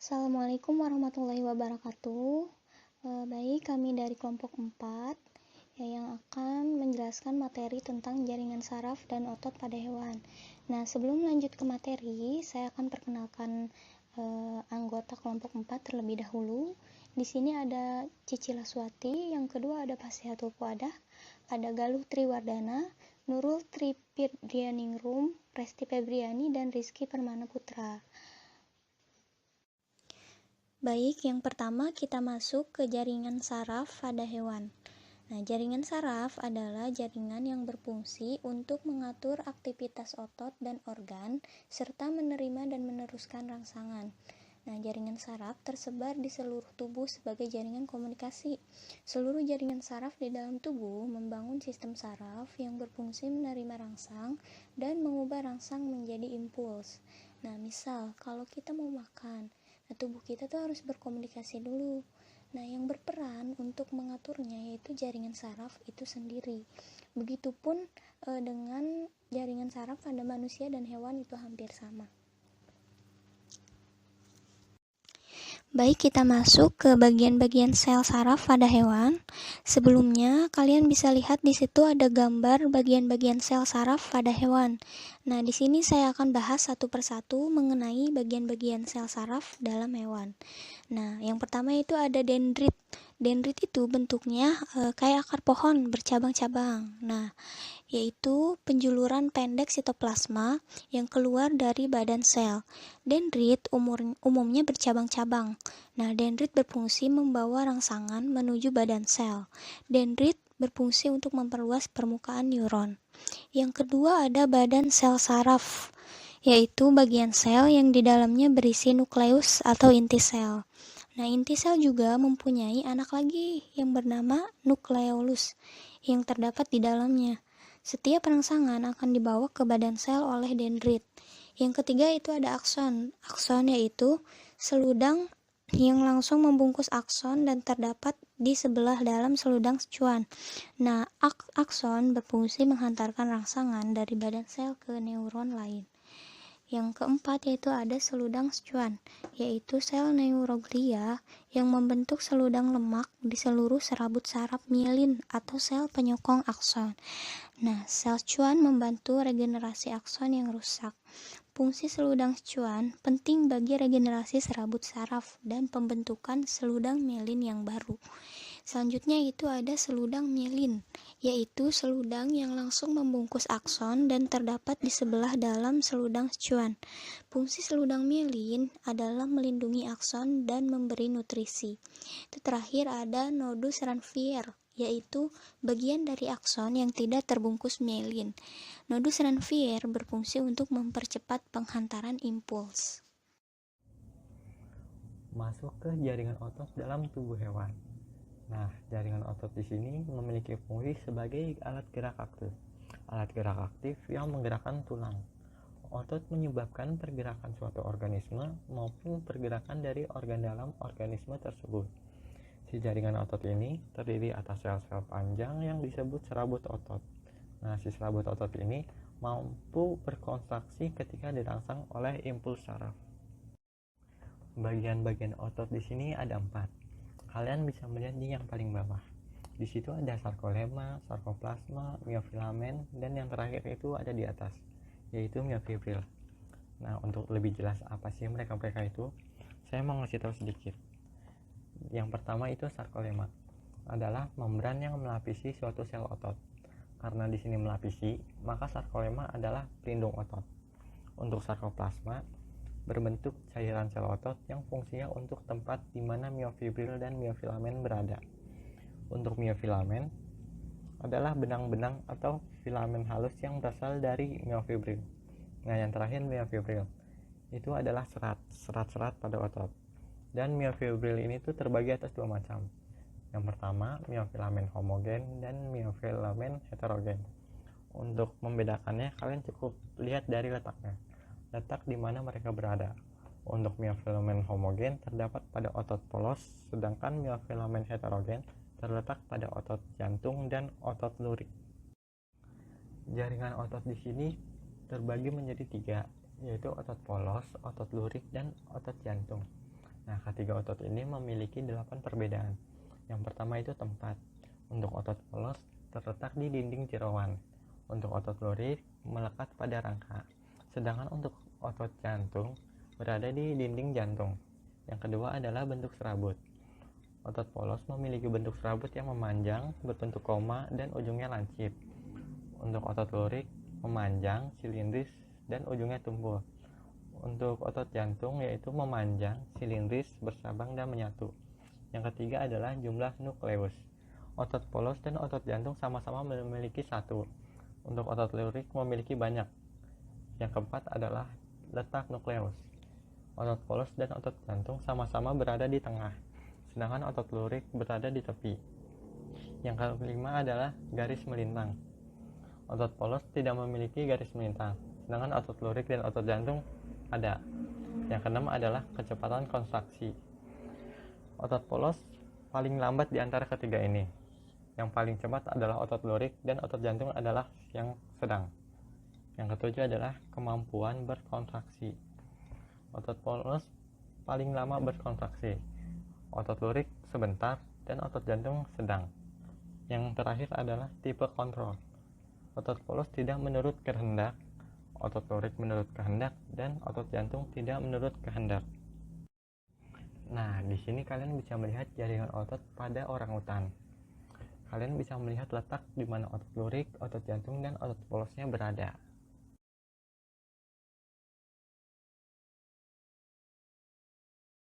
Assalamualaikum warahmatullahi wabarakatuh. Baik, kami dari kelompok 4 yang akan menjelaskan materi tentang jaringan saraf dan otot pada hewan. Nah, sebelum lanjut ke materi, saya akan perkenalkan anggota kelompok 4 terlebih dahulu. Di sini ada Cici Laswati, yang kedua ada Pasihatul Puadah, ada Galuh Triwardana, Nurul Tripirdianingrum, Resti Febriani, dan Rizky Permana Putra. Baik, yang pertama kita masuk ke jaringan saraf pada hewan. Nah, jaringan saraf adalah jaringan yang berfungsi untuk mengatur aktivitas otot dan organ, serta menerima dan meneruskan rangsangan. Nah, jaringan saraf tersebar di seluruh tubuh sebagai jaringan komunikasi. Seluruh jaringan saraf di dalam tubuh membangun sistem saraf yang berfungsi menerima rangsang dan mengubah rangsang menjadi impuls. Nah, misal kalau kita mau makan, nah tubuh kita tuh harus berkomunikasi dulu. Nah, yang berperan untuk mengaturnya yaitu jaringan saraf itu sendiri. Begitupun dengan jaringan saraf pada manusia dan hewan itu hampir sama. Baik, kita masuk ke bagian-bagian sel saraf pada hewan. Sebelumnya, kalian bisa lihat di situ ada gambar bagian-bagian sel saraf pada hewan. Nah, di sini saya akan bahas satu persatu mengenai bagian-bagian sel saraf dalam hewan. Nah, yang pertama itu ada dendrit. Dendrit itu bentuknya kayak akar pohon bercabang-cabang. Nah, yaitu penjuluran pendek sitoplasma yang keluar dari badan sel. Dendrit umumnya bercabang-cabang. Nah, dendrit berfungsi membawa rangsangan menuju badan sel. Dendrit berfungsi untuk memperluas permukaan neuron. Yang kedua ada badan sel saraf, yaitu bagian sel yang di dalamnya berisi nukleus atau inti sel. Nah, inti sel juga mempunyai anak lagi yang bernama nukleolus yang terdapat di dalamnya. Setiap rangsangan akan dibawa ke badan sel oleh dendrit. Yang ketiga itu ada akson. Akson yaitu seludang yang langsung membungkus akson dan terdapat di sebelah dalam seludang scuan. Nah, akson berfungsi menghantarkan rangsangan dari badan sel ke neuron lain. Yang keempat yaitu ada seludang scuan, yaitu sel neuroglia yang membentuk seludang lemak di seluruh serabut saraf mielin atau sel penyokong akson. Nah, sel scuan membantu regenerasi akson yang rusak. Fungsi seludang scuan penting bagi regenerasi serabut saraf dan pembentukan seludang mielin yang baru. Selanjutnya itu ada seludang mielin, yaitu seludang yang langsung membungkus akson dan terdapat di sebelah dalam seludang scuan. Fungsi seludang mielin adalah melindungi akson dan memberi nutrisi. Itu terakhir ada nodus Ranvier, yaitu bagian dari akson yang tidak terbungkus mielin. Nodus Ranvier berfungsi untuk mempercepat penghantaran impuls. Masuk ke jaringan otot dalam tubuh hewan. Nah, jaringan otot di sini memiliki fungsi sebagai alat gerak aktif. Alat gerak aktif yang menggerakkan tulang. Otot menyebabkan pergerakan suatu organisme maupun pergerakan dari organ dalam organisme tersebut. Si jaringan otot ini terdiri atas sel-sel panjang yang disebut serabut otot. Nah, si serabut otot ini mampu berkontraksi ketika dirangsang oleh impuls saraf. Bagian-bagian otot di sini ada 4. Kalian bisa melihat di yang paling bawah. Di situ ada sarkolema, sarkoplasma, miofilamen, dan yang terakhir itu ada di atas, yaitu miofibril. Nah, untuk lebih jelas apa sih mereka itu, saya mau ngasih tahu sedikit. Yang pertama itu sarkolema, adalah membran yang melapisi suatu sel otot. Karena di sini melapisi, maka sarkolema adalah pelindung otot. Untuk sarkoplasma, berbentuk cairan sel otot yang fungsinya untuk tempat di mana miofibril dan miofilamen berada. Untuk miofilamen adalah benang-benang atau filamen halus yang berasal dari miofibril. Nah, yang terakhir miofibril itu adalah serat-serat pada otot. Dan miofibril ini tuh terbagi atas 2 macam. Yang pertama, miofilamen homogen dan miofilamen heterogen. Untuk membedakannya, kalian cukup lihat dari letaknya. Letak di mana mereka berada. Untuk miofilamen homogen terdapat pada otot polos, sedangkan miofilamen heterogen terletak pada otot jantung dan otot lurik. Jaringan otot di sini terbagi menjadi 3, yaitu otot polos, otot lurik, dan otot jantung. Nah, ketiga otot ini memiliki 8 perbedaan. Yang pertama itu tempat. Untuk otot polos terletak di dinding jeroan. Untuk otot lurik melekat pada rangka. Sedangkan untuk otot jantung berada di dinding jantung. Yang kedua adalah bentuk serabut. Otot polos memiliki bentuk serabut yang memanjang, berbentuk koma, dan ujungnya lancip. Untuk otot lurik memanjang, silindris, dan ujungnya tumpul. Untuk otot jantung yaitu memanjang, silindris, bersabang, dan menyatu. Yang ketiga adalah jumlah nukleus. Otot polos dan otot jantung sama-sama memiliki satu. Untuk otot lurik memiliki banyak. Yang keempat adalah letak nukleus. Otot polos dan otot jantung sama-sama berada di tengah, sedangkan otot lurik berada di tepi. Yang kelima adalah garis melintang. Otot polos tidak memiliki garis melintang, sedangkan otot lurik dan otot jantung ada. Yang keenam adalah kecepatan kontraksi. Otot polos paling lambat di antara ketiga ini. Yang paling cepat adalah otot lurik dan otot jantung adalah yang sedang. Yang ketujuh adalah kemampuan berkontraksi. Otot polos paling lama berkontraksi. Otot lurik sebentar dan otot jantung sedang. Yang terakhir adalah tipe kontrol. Otot polos tidak menurut kehendak, otot lurik menurut kehendak, dan otot jantung tidak menurut kehendak. Nah, di sini kalian bisa melihat jaringan otot pada orangutan. Kalian bisa melihat letak di mana otot lurik, otot jantung, dan otot polosnya berada.